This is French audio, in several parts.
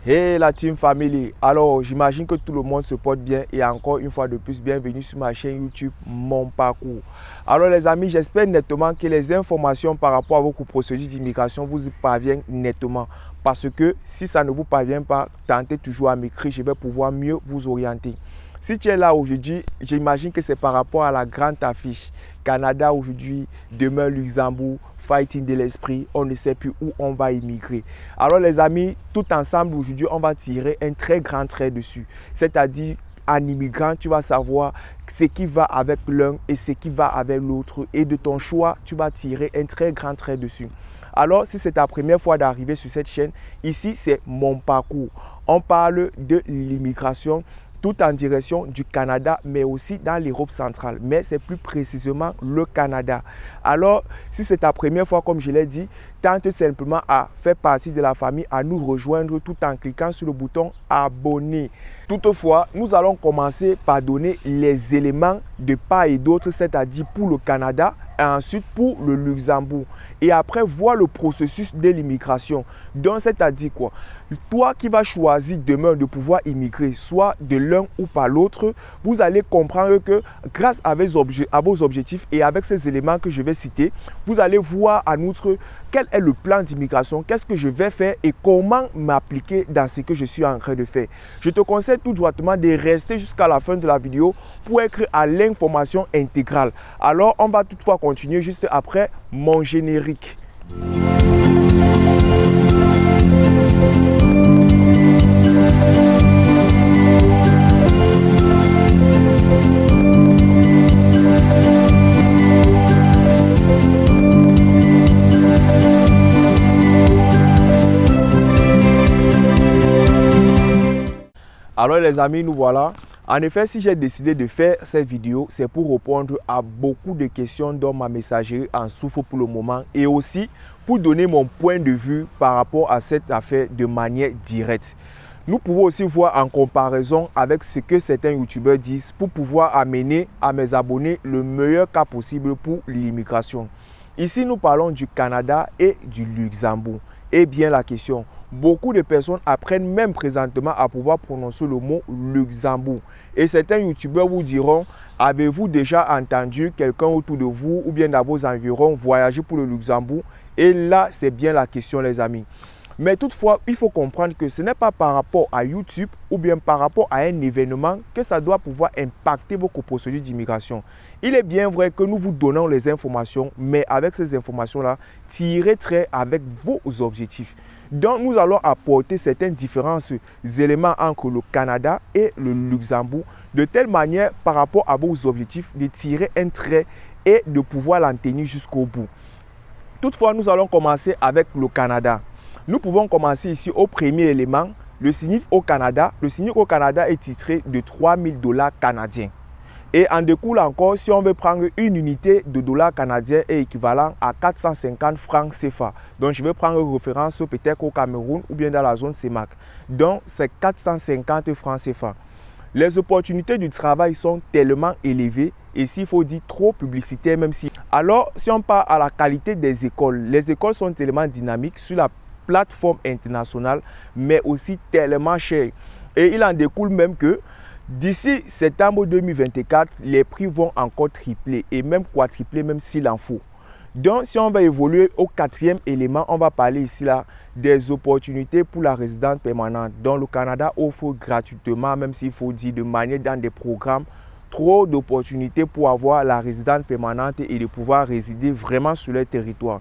Hey la Team Family, alors j'imagine que tout le monde se porte bien et encore une fois de plus, bienvenue sur ma chaîne YouTube Mon Parcours. Alors les amis, j'espère nettement que les informations par rapport à vos procédures d'immigration vous y parviennent nettement. Parce que si ça ne vous parvient pas, tentez toujours à m'écrire, je vais pouvoir mieux vous orienter. Si tu es là aujourd'hui, j'imagine que c'est par rapport à la grande affiche. Canada aujourd'hui, demain Luxembourg, fighting de l'esprit, on ne sait plus où on va immigrer. Alors les amis, tout ensemble aujourd'hui, on va tirer un très grand trait dessus. C'est-à-dire, en immigrant, tu vas savoir ce qui va avec l'un et ce qui va avec l'autre. Et de ton choix, tu vas tirer un très grand trait dessus. Alors, si c'est ta première fois d'arriver sur cette chaîne, ici, c'est Mon Parcours. On parle de l'immigration, tout en direction du Canada, mais aussi dans l'Europe centrale. Mais c'est plus précisément le Canada. Alors, si c'est ta première fois, comme je l'ai dit, tente simplement à faire partie de la famille, à nous rejoindre tout en cliquant sur le bouton abonner. Toutefois, nous allons commencer par donner les éléments de part et d'autre, c'est-à-dire pour le Canada et ensuite pour le Luxembourg. Et après, voir le processus de l'immigration. Donc, c'est-à-dire quoi? Toi qui vas choisir demain de pouvoir immigrer, soit de l'un ou par l'autre, vous allez comprendre que grâce à vos objectifs et avec ces éléments que je vais citer, vous allez voir en outre quel est le plan d'immigration, qu'est-ce que je vais faire et comment m'appliquer dans ce que je suis en train de faire. Je te conseille tout droitement de rester jusqu'à la fin de la vidéo pour être à l'information intégrale. Alors, on va toutefois continuer juste après mon générique. Alors les amis, nous voilà. En effet, si j'ai décidé de faire cette vidéo, c'est pour répondre à beaucoup de questions dont ma messagerie en souffre pour le moment et aussi pour donner mon point de vue par rapport à cette affaire de manière directe. Nous pouvons aussi voir en comparaison avec ce que certains youtubeurs disent pour pouvoir amener à mes abonnés le meilleur cas possible pour l'immigration. Ici, nous parlons du Canada et du Luxembourg. Et bien la question, beaucoup de personnes apprennent même présentement à pouvoir prononcer le mot Luxembourg. Et certains youtubeurs vous diront, avez-vous déjà entendu quelqu'un autour de vous ou bien dans vos environs voyager pour le Luxembourg? Et là, c'est bien la question les amis. Mais toutefois, il faut comprendre que ce n'est pas par rapport à YouTube ou bien par rapport à un événement que ça doit pouvoir impacter vos procédures d'immigration. Il est bien vrai que nous vous donnons les informations, mais avec ces informations-là, tirez trait avec vos objectifs. Donc, nous allons apporter certaines différences, éléments entre le Canada et le Luxembourg, de telle manière, par rapport à vos objectifs, de tirer un trait et de pouvoir l'en tenir jusqu'au bout. Toutefois, nous allons commencer avec le Canada. Nous pouvons commencer ici au premier élément, le SNIF au Canada. Le SNIF au Canada est titré de 3 000 $ canadiens. Et en découle encore, si on veut prendre une unité de dollars canadiens est équivalent à 450 francs CFA. Donc, je vais prendre référence peut-être au Cameroun ou bien dans la zone CEMAC. Donc, c'est 450 francs CFA. Les opportunités du travail sont tellement élevées et s'il faut dire trop publicitaire même si. Alors, si on part à la qualité des écoles, les écoles sont tellement dynamiques sur la plateforme internationale, mais aussi tellement chères. Et il en découle même que d'ici septembre 2024, les prix vont encore tripler et même quadrupler même s'il en faut. Donc, si on va évoluer au quatrième élément, on va parler ici là des opportunités pour la résidence permanente. Donc, le Canada offre gratuitement, même s'il faut dire de manière dans des programmes, trop d'opportunités pour avoir la résidence permanente et de pouvoir résider vraiment sur leur territoire.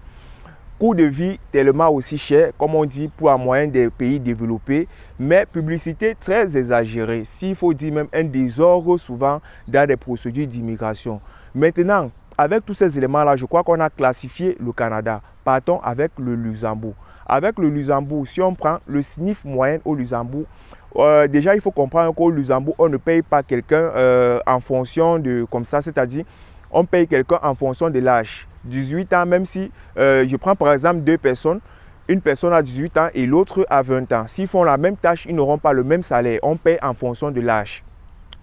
Coût de vie tellement aussi cher, comme on dit, pour la moyenne des pays développés, mais publicité très exagérée, s'il faut dire même un désordre souvent dans des procédures d'immigration. Maintenant, avec tous ces éléments-là, je crois qu'on a classifié le Canada. Partons avec le Luxembourg. Avec le Luxembourg, si on prend le SNIF moyen au Luxembourg, déjà il faut comprendre qu'au Luxembourg, on ne paye pas quelqu'un en fonction de, comme ça, c'est-à-dire, on paye quelqu'un en fonction de l'âge. 18 ans, même si je prends par exemple deux personnes, une personne a 18 ans et l'autre a 20 ans. S'ils font la même tâche, ils n'auront pas le même salaire. On paye en fonction de l'âge.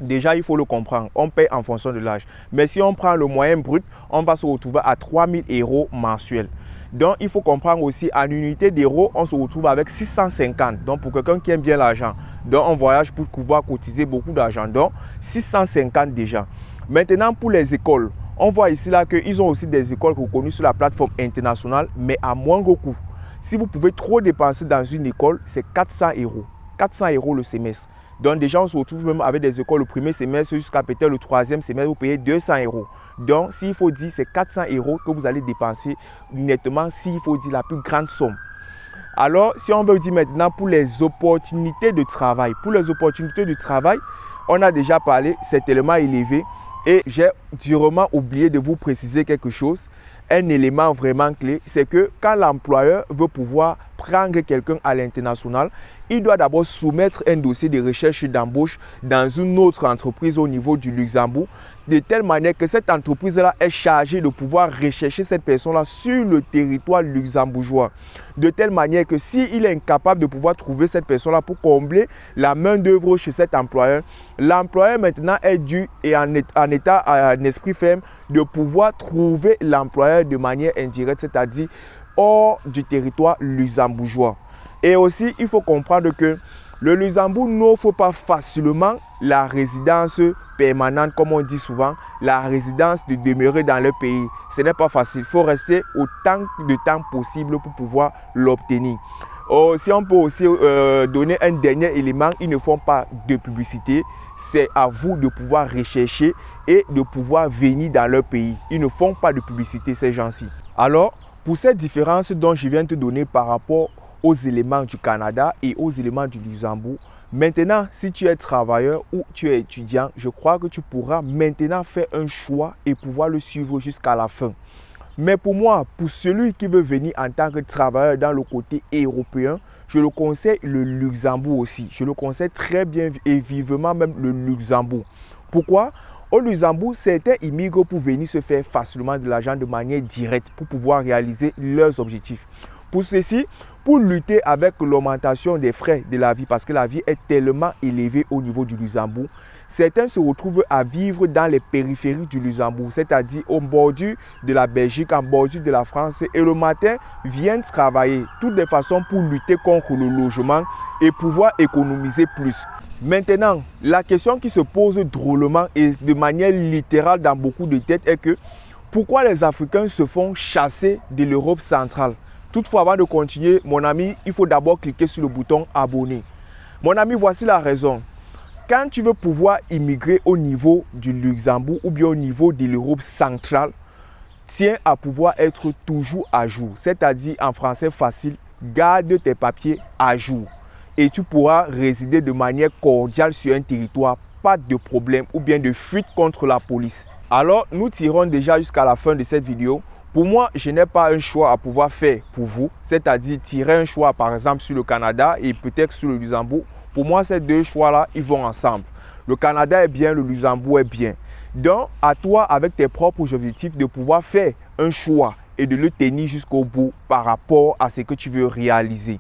déjà, il faut le comprendre, on paye en fonction de l'âge. Mais si on prend le moyen brut, on va se retrouver à 3 000 € mensuels. Donc, il faut comprendre aussi, en unité d'euros, on se retrouve avec 650. Donc, pour quelqu'un qui aime bien l'argent, donc on voyage pour pouvoir cotiser beaucoup d'argent. Donc, 650 déjà. Maintenant, pour les écoles, on voit ici là qu'ils ont aussi des écoles reconnues sur la plateforme internationale, mais à moindre coût. Si vous pouvez trop dépenser dans une école, c'est 400 €. 400 € le semestre. Donc déjà, on se retrouve même avec des écoles le premier semestre jusqu'à peut-être le troisième semestre, vous payez 200 €. Donc, s'il faut dire, c'est 400 € que vous allez dépenser nettement, s'il faut dire la plus grande somme. Alors, si on veut dire maintenant pour les opportunités de travail. Pour les opportunités de travail, on a déjà parlé, c'est tellement élevé. Et j'ai durement oublié de vous préciser quelque chose. Un élément vraiment clé, c'est que quand l'employeur veut pouvoir prendre quelqu'un à l'international, il doit d'abord soumettre un dossier de recherche d'embauche dans une autre entreprise au niveau du Luxembourg, de telle manière que cette entreprise-là est chargée de pouvoir rechercher cette personne-là sur le territoire luxembourgeois. De telle manière que s'il est incapable de pouvoir trouver cette personne-là pour combler la main-d'œuvre chez cet employeur, l'employeur maintenant est dû et en esprit ferme de pouvoir trouver l'employeur de manière indirecte, c'est-à-dire hors du territoire luxembourgeois. Et aussi, il faut comprendre que le Luxembourg n'offre pas facilement la résidence permanente, comme on dit souvent, la résidence de demeurer dans le pays. Ce n'est pas facile. Il faut rester autant de temps possible pour pouvoir l'obtenir. Si on peut aussi donner un dernier élément, ils ne font pas de publicité. C'est à vous de pouvoir rechercher et de pouvoir venir dans leur pays. Ils ne font pas de publicité, ces gens-ci. Alors, pour cette différence dont je viens de te donner par rapport aux éléments du Canada et aux éléments du Luxembourg, maintenant, si tu es travailleur ou tu es étudiant, je crois que tu pourras maintenant faire un choix et pouvoir le suivre jusqu'à la fin. Mais pour moi, pour celui qui veut venir en tant que travailleur dans le côté européen, je le conseille le Luxembourg aussi. Je le conseille très bien et vivement même le Luxembourg. Pourquoi ? Au Luxembourg, certains immigrent pour venir se faire facilement de l'argent de manière directe pour pouvoir réaliser leurs objectifs. Pour ceci, pour lutter avec l'augmentation des frais de la vie, parce que la vie est tellement élevée au niveau du Luxembourg, certains se retrouvent à vivre dans les périphéries du Luxembourg, c'est-à-dire au bordure de la Belgique, en bordure de la France, et le matin viennent travailler, toutes les façons pour lutter contre le logement et pouvoir économiser plus. Maintenant, la question qui se pose drôlement et de manière littérale dans beaucoup de têtes est que pourquoi les Africains se font chasser de l'Europe centrale? Toutefois, avant de continuer, mon ami, il faut d'abord cliquer sur le bouton abonner. Mon ami, voici la raison. Quand tu veux pouvoir immigrer au niveau du Luxembourg ou bien au niveau de l'Europe centrale, tiens à pouvoir être toujours à jour. C'est-à-dire, en français facile, garde tes papiers à jour. Et tu pourras résider de manière cordiale sur un territoire, pas de problème ou bien de fuite contre la police. Alors, nous tirons déjà jusqu'à la fin de cette vidéo. Pour moi, je n'ai pas un choix à pouvoir faire pour vous, c'est-à-dire tirer un choix par exemple sur le Canada et peut-être sur le Luxembourg. Pour moi, ces deux choix-là, ils vont ensemble. Le Canada est bien, le Luxembourg est bien. Donc, à toi, avec tes propres objectifs, de pouvoir faire un choix et de le tenir jusqu'au bout par rapport à ce que tu veux réaliser.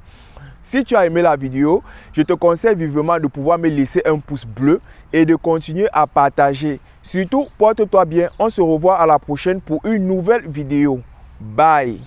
Si tu as aimé la vidéo, je te conseille vivement de pouvoir me laisser un pouce bleu et de continuer à partager. Surtout, porte-toi bien. On se revoit à la prochaine pour une nouvelle vidéo. Bye!